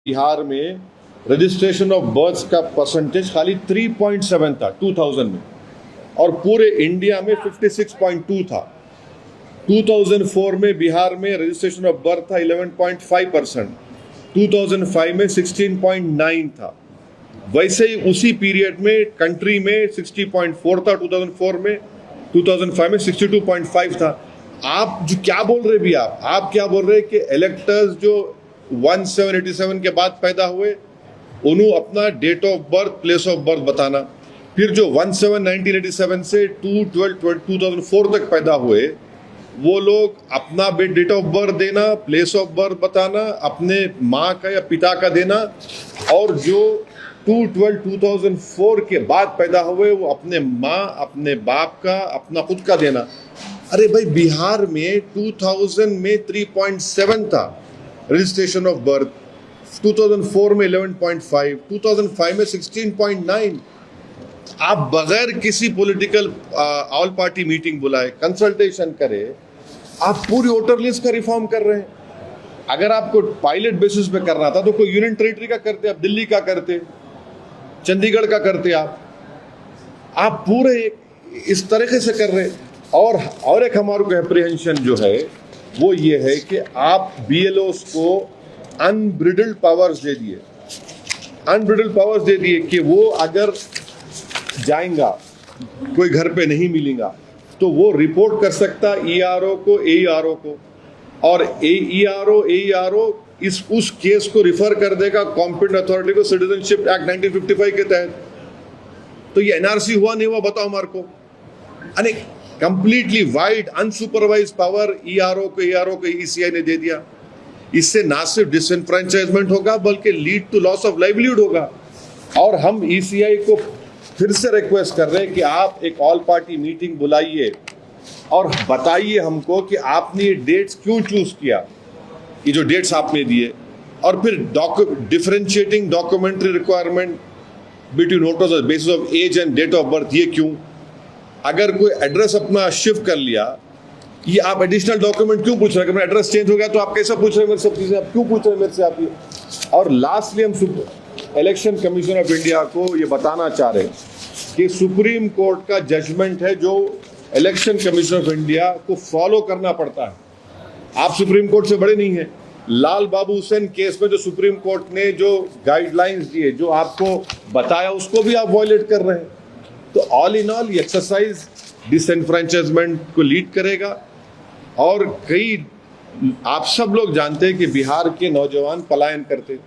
बिहार में registration of births का percentage खाली 3.7 था 2000 में, और पूरे इंडिया में 56.2 था। 2004 में बिहार में रजिस्ट्रेशन ऑफ बर्थ था 11.5%, 2005 में 16.9 था। वैसे ही उसी पीरियड में कंट्री में 60.4 था 2004 में, 2005 में 62.5 था। आप जो क्या बोल रहे भी, आप क्या बोल रहे कि इलेक्टर्स जो 1787 के बाद पैदा हुए उन्होंने अपना date of birth, place of birth बताना, फिर जो 1987 से 2/12/2004 तक पैदा हुए वो लोग अपना डेट ऑफ बर्थ देना, प्लेस ऑफ बर्थ बताना, अपने माँ का या पिता का देना, और जो 2/12/2004 के बाद पैदा हुए वो अपने माँ, अपने बाप का, अपना खुद का देना। अरे भाई, बिहार में 2000 में 3.7 था रजिस्ट्रेशन ऑफ बर्थ, 2004 में 11.5, 2005 में 16.9। आप बगैर किसी पॉलिटिकल ऑल पार्टी मीटिंग बुलाए, कंसल्टेशन करे, आप पूरी वोटर लिस्ट का रिफॉर्म कर रहे हैं। अगर आपको पायलट बेसिस पे करना था तो कोई यूनियन टेरिटरी का करते, आप दिल्ली का करते, चंडीगढ़ का करते, आप पूरे इस तरीके से कर रहे। और एक हमारे को एप्रीहेंशन जो है वो ये है कि आप बीएलओस को अनब्रिडल्ड पावर्स दे दिए, कि वो अगर जाएगा, कोई घर पे नहीं मिलेगा तो वो रिपोर्ट कर सकता ईआरओ को, एईआरओ को, और एईआरओ उस केस को रिफर कर देगा कॉम्पिटेंट अथॉरिटी को सिटीजनशिप एक्ट 1955 के तहत। तो ये एनआरसी हुआ नहीं हुआ बताओ हमारे को। अरे completely wide unsupervised power AERO को ईसीआई ने दे दिया। इससे ना सिर्फ डिसएनफ्रेंचाइजमेंट होगा बल्कि lead to loss of livelihood होगा। और हम ईसीआई को फिर से रिक्वेस्ट कर रहे हैं कि आप एक ऑल पार्टी मीटिंग बुलाइए और बताइए हमको कि आपने ये डेट्स क्यों चूज किया, ये जो डेट्स आपने दिए, और फिर differentiating documentary requirement between voters on basis of age and date of birth, ये क्यों? अगर कोई एड्रेस अपना शिफ्ट कर लिया, ये आप एडिशनल डॉक्यूमेंट क्यों पूछ रहे हैं? एड्रेस चेंज हो गया तो आप कैसे पूछ रहे हैं मेरे सब चीजें, आप क्यों पूछ रहे हैं मेरे से आप ये? और लास्टली हम इलेक्शन कमीशन ऑफ इंडिया को ये बताना चाह रहे हैं कि सुप्रीम कोर्ट का जजमेंट है जो इलेक्शन कमीशन ऑफ इंडिया को फॉलो करना पड़ता है। आप सुप्रीम कोर्ट से बड़े नहीं हैं। लाल बाबू हुसैन केस में जो सुप्रीम कोर्ट ने जो गाइडलाइंस दिए, जो आपको बताया, उसको भी आप वॉयलेट कर रहे हैं। तो ऑल इन ऑल ये एक्सरसाइज डिसएनफ्रेंचाइजमेंट को लीड करेगा। और कई आप सब लोग जानते हैं कि बिहार के नौजवान पलायन करते,